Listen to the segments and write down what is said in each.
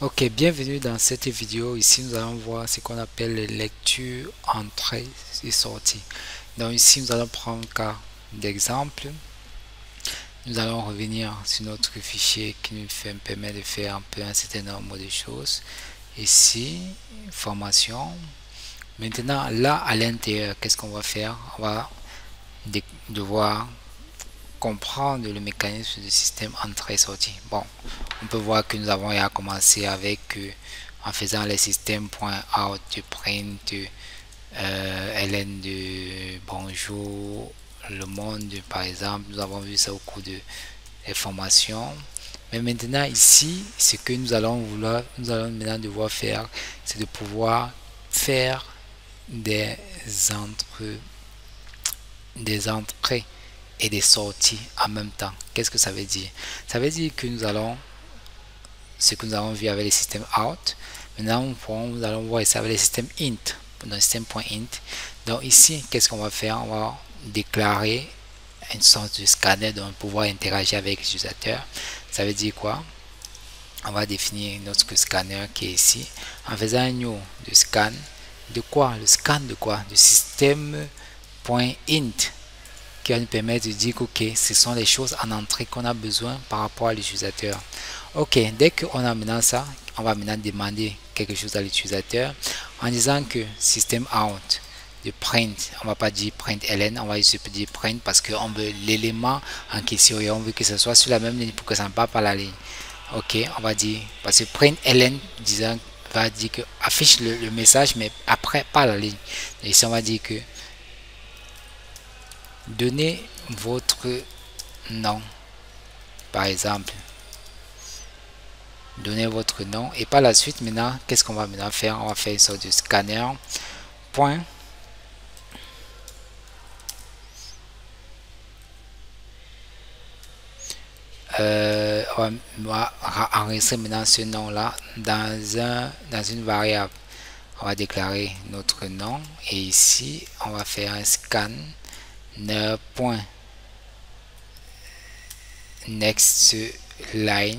Ok, bienvenue dans cette vidéo. Ici, nous allons voir ce qu'on appelle les lectures, entrées et sorties. Donc ici, nous allons prendre un cas d'exemple. Nous allons revenir sur notre fichier qui nous permet de faire un peu un certain nombre de choses. Ici, formation. Maintenant, là, à l'intérieur, qu'est-ce qu'on va faire? On va devoir comprendre le mécanisme du système entrée-sortie. Bon, on peut voir que nous avons à commencer avec en faisant les systèmes.out de print, ln de bonjour, le monde par exemple. Nous avons vu ça au cours de les formations. Mais maintenant ici, ce que nous allons maintenant devoir faire, c'est de pouvoir faire des entrées et des sorties en même temps. Qu'est-ce que ça veut dire? Ça veut dire que nous allons, ce que nous avons vu avec le système out, maintenant nous allons voir ça avec le système int, dans le système.int. Donc ici, qu'est-ce qu'on va faire? On va déclarer une sorte de scanner dont pouvoir interagir avec l'utilisateur. Ça veut dire quoi? On va définir notre scanner qui est ici en faisant un new de scan. De quoi? Le scan de quoi? Du système.int qui va nous permettre de dire que ok, ce sont les choses en entrée qu'on a besoin par rapport à l'utilisateur. Ok, dès qu'on a maintenant ça, on va maintenant demander quelque chose à l'utilisateur en disant que system out de print, on va pas dire print ln, on va juste dire print parce qu'on veut l'élément en question et on veut que ce soit sur la même ligne pour que ça ne parte pas la ligne. Ok, on va dire, parce que print ln disant, va dire que affiche le message mais après pas la ligne. Et ici on va dire que donnez votre nom, par exemple. Donnez votre nom et par la suite maintenant, qu'est-ce qu'on va maintenant faire? On va faire une sorte de scanner. Point. On va enregistrer maintenant ce nom-là dans une variable. On va déclarer notre nom et ici, on va faire un scan. Point next line.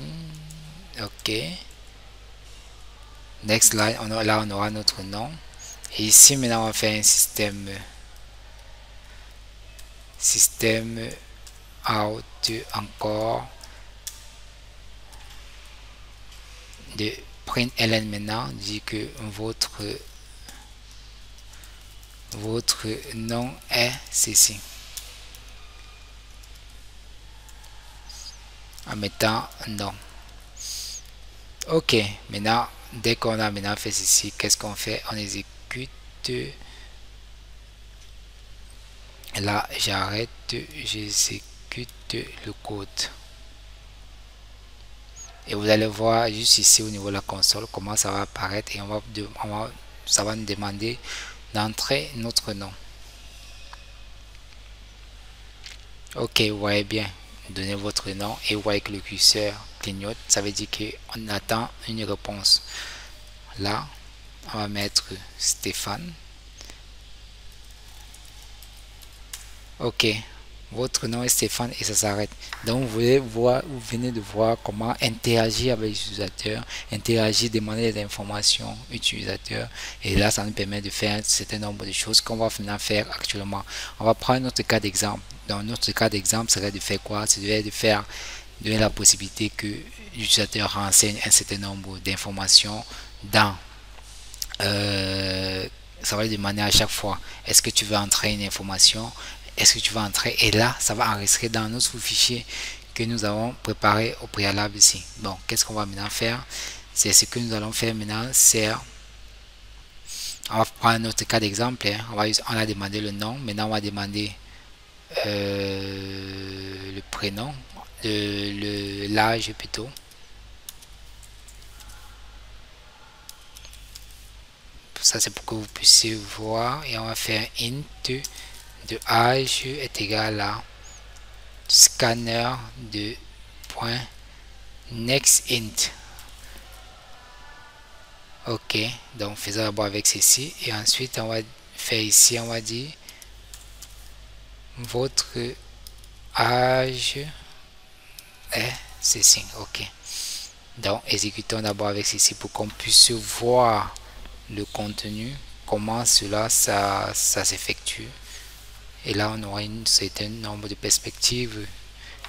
Ok, next line, là on aura notre nom et ici maintenant on va faire un système out encore de print ln. Maintenant dit que votre nom est ceci en mettant non. Ok, maintenant dès qu'on a maintenant fait ceci, qu'est-ce qu'on fait? On exécute. Là j'arrête, j'exécute le code et vous allez voir juste ici au niveau de la console comment ça va apparaître et ça va nous demander d'entrer notre nom. Ok, vous voyez bien, donnez votre nom et vous voyez que le curseur clignote, ça veut dire qu'on attend une réponse. Là on va mettre Stéphane. Ok, votre nom est Stéphane et ça s'arrête. Donc vous venez de voir comment interagir avec l'utilisateur, interagir, demander des informations utilisateurs. Et là, ça nous permet de faire un certain nombre de choses qu'on va maintenant faire actuellement. On va prendre notre cas d'exemple. Dans notre cas d'exemple, serait de faire quoi? C'est de faire donner la possibilité que l'utilisateur renseigne un certain nombre d'informations dans ça va lui demander à chaque fois est-ce que tu veux entrer une information, est-ce que tu vas entrer, et là ça va enregistrer dans notre fichier que nous avons préparé au préalable ici. Bon, qu'est-ce qu'on va maintenant faire? C'est ce que nous allons faire maintenant, c'est on va prendre notre cas d'exemple, hein. On a demandé le nom, maintenant on va demander le prénom, l'âge plutôt. Ça c'est pour que vous puissiez voir et on va faire int de âge est égal à scanner de point next int. Ok, donc faisons d'abord avec ceci et ensuite on va faire ici, on va dire votre âge est ceci. Ok, Donc, exécutons d'abord avec ceci pour qu'on puisse voir le contenu, comment cela ça s'effectue. Et là, on aura un certain nombre de perspectives.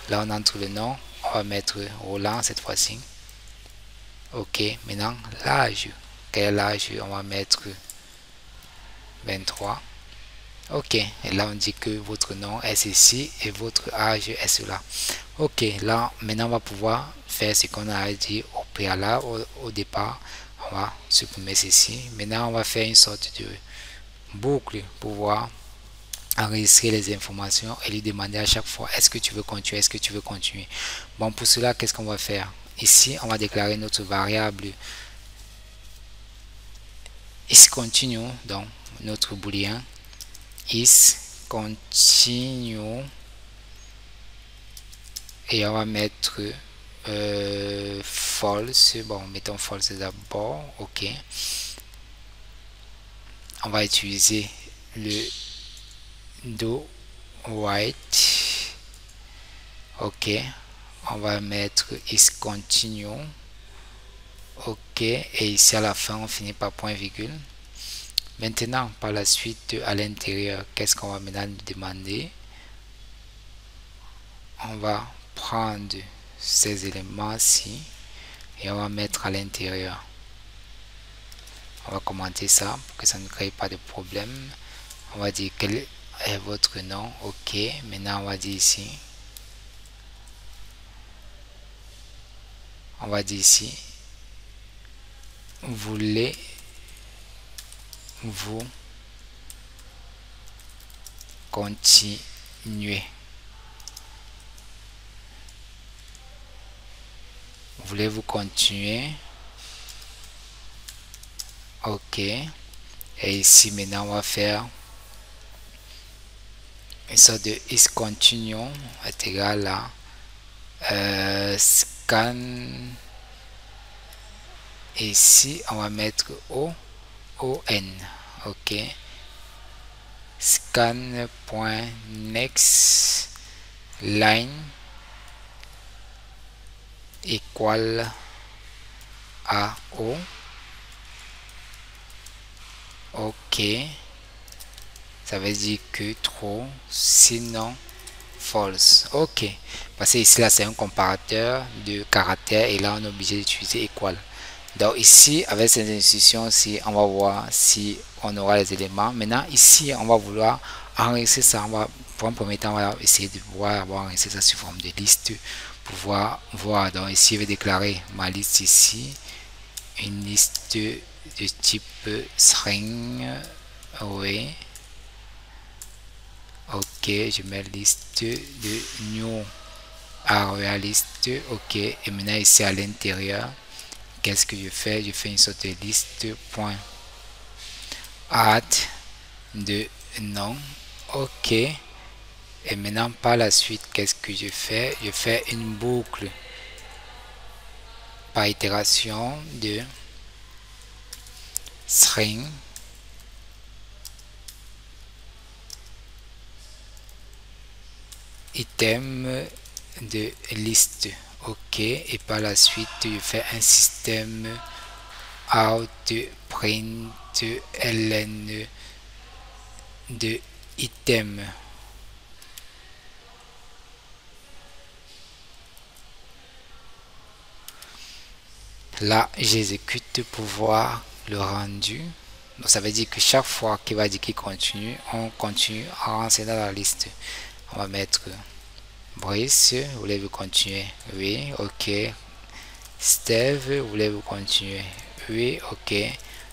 Là, on entre le nom. On va mettre Roland cette fois-ci. Ok, maintenant, l'âge. Quel est l'âge? On va mettre 23. Ok, et là, on dit que votre nom est ceci et votre âge est cela. Ok, là, maintenant, on va pouvoir faire ce qu'on a dit au préalable, au départ. On va supprimer ceci. Maintenant, on va faire une sorte de boucle pour pouvoir enregistrer les informations et lui demander à chaque fois est-ce que tu veux continuer, est-ce que tu veux continuer. Bon, pour cela, qu'est-ce qu'on va faire? Ici, on va déclarer notre variable isContinue, donc notre booléen isContinue, et on va mettre false. Bon, mettons false d'abord. Ok, on va utiliser le do white. Ok, on va mettre isContinue. Ok, et ici à la fin on finit par point virgule. Maintenant, par la suite, à l'intérieur, qu'est-ce qu'on va maintenant demander? On va prendre ces éléments-ci et on va mettre à l'intérieur. On va commenter ça pour que ça ne crée pas de problème. On va dire quel est votre nom. Ok, maintenant on va dire ici. On va dire ici. Voulez-vous continuer? Voulez-vous continuer? Ok, et ici maintenant on va faire une sorte de isContinue est égal à scan. Ici on va mettre on. Ok, scan.next line équal à O. Ok, ça veut dire que true, sinon false. Ok, parce que ici là c'est un comparateur de caractères et là on est obligé d'utiliser équal. Donc ici avec cette institution ci on va voir si on aura les éléments. Maintenant ici on va vouloir enregistrer ça. On va, pour un premier temps, on va essayer de voir enregistrer ça sous forme de liste pour voir. Donc ici je vais déclarer ma liste ici, une liste de type string. Oui, ok, je mets liste de new area liste. Ok, et maintenant ici à l'intérieur, qu'est-ce que je fais? Je fais une sorte de liste point add de nom. Ok, et maintenant par la suite, qu'est-ce que je fais? Je fais une boucle par itération de string item de liste. Ok, et par la suite je fais un système out print ln de item. Là j'exécute pour voir le rendu. Donc ça veut dire que chaque fois qu'il va dire qu'il continue, on continue à rentrer dans la liste. On va mettre Brice, voulez-vous continuer? Oui, ok. Steve, voulez-vous continuer? Oui, ok.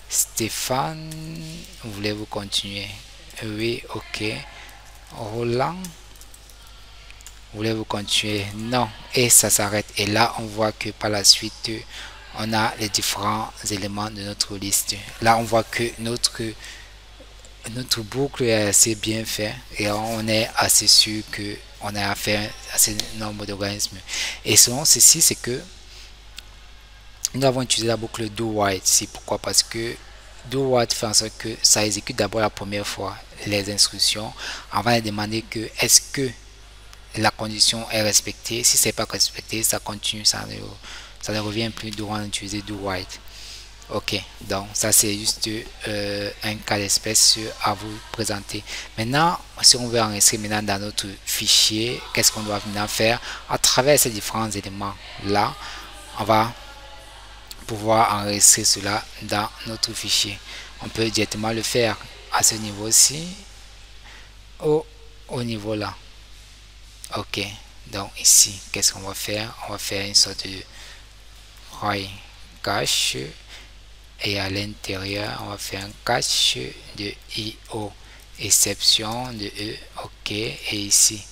Stéphane, voulez-vous continuer? Oui, ok. Roland, voulez-vous continuer? Non. Et ça s'arrête. Et là, on voit que par la suite, on a les différents éléments de notre liste. Là, on voit que notre boucle est assez bien faite et on est assez sûr que on a affaire à ce nombre d'organismes. Et selon ceci, c'est que nous avons utilisé la boucle do while. C'est pourquoi? Parce que do while fait en sorte que ça exécute d'abord la première fois les instructions avant de demander que est-ce que la condition est respectée. Si c'est pas respecté, ça continue, ça Ça ne revient plus durant d'utiliser do white. Ok, donc ça c'est juste un cas d'espèce à vous présenter. Maintenant, si on veut enregistrer maintenant dans notre fichier, qu'est-ce qu'on doit maintenant faire? À travers ces différents éléments là, on va pouvoir enregistrer cela dans notre fichier. On peut directement le faire à ce niveau-ci ou au niveau là. Ok, donc ici, qu'est-ce qu'on va faire? On va faire une sorte de write cache. Et à l'intérieur, on va faire un cache de IO exception de E. OK. Et ici,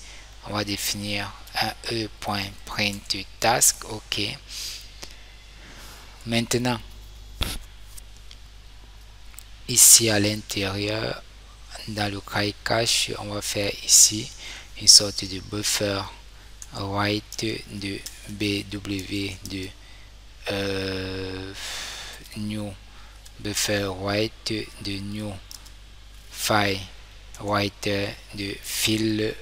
on va définir un E.print task. OK. Maintenant, ici à l'intérieur, dans le cache, on va faire ici une sorte de buffer write de BW de new buffer write de new file writer de file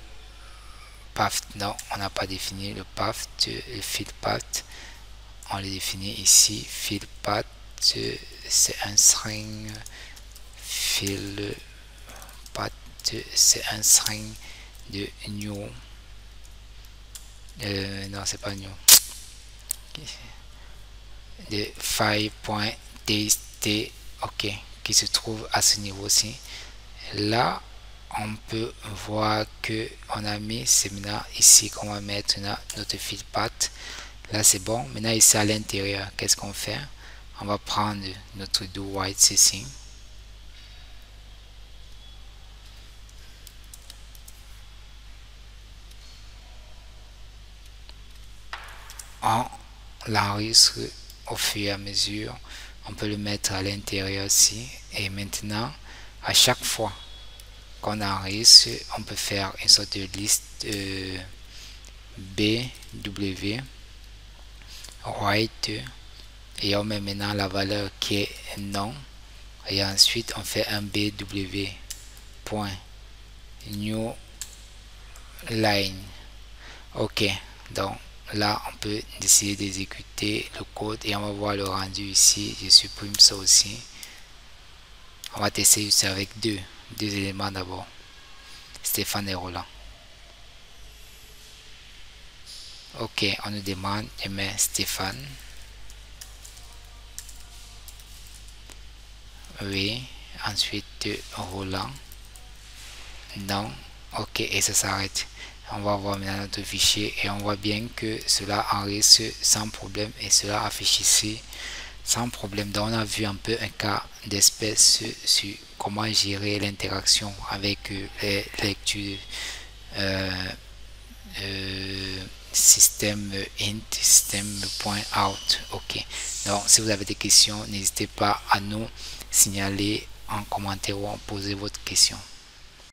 path. Non, on n'a pas défini le path, le file path. On le définit ici. File path, c'est un string. File path, c'est un string de new. Non, c'est pas new. De file.txt, ok, qui se trouve à ce niveau-ci. Là, on peut voir que on a mis, c'est maintenant ici qu'on va mettre notre file path. Là, c'est bon. Maintenant, ici à l'intérieur, qu'est-ce qu'on fait? On va prendre notre do white ici. On l'enregistre au fur et à mesure. On peut le mettre à l'intérieur ici. Et maintenant, à chaque fois qu'on enregistre, on peut faire une sorte de liste BW write et on met maintenant la valeur qui est non et ensuite on fait un BW point new line. Ok, donc là on peut décider d'exécuter le code et on va voir le rendu ici. Je supprime ça aussi. On va tester juste avec deux éléments d'abord, Stéphane et Roland. Ok, on nous demande de mettre Stéphane. Oui, ensuite Roland. Non, ok, et ça s'arrête. On va voir maintenant notre fichier et on voit bien que cela enregistre sans problème et cela affiche ici sans problème. Donc on a vu un peu un cas d'espèce sur comment gérer l'interaction avec les lectures système int, système.out. Ok, donc si vous avez des questions, n'hésitez pas à nous signaler en commentaire ou à poser votre question.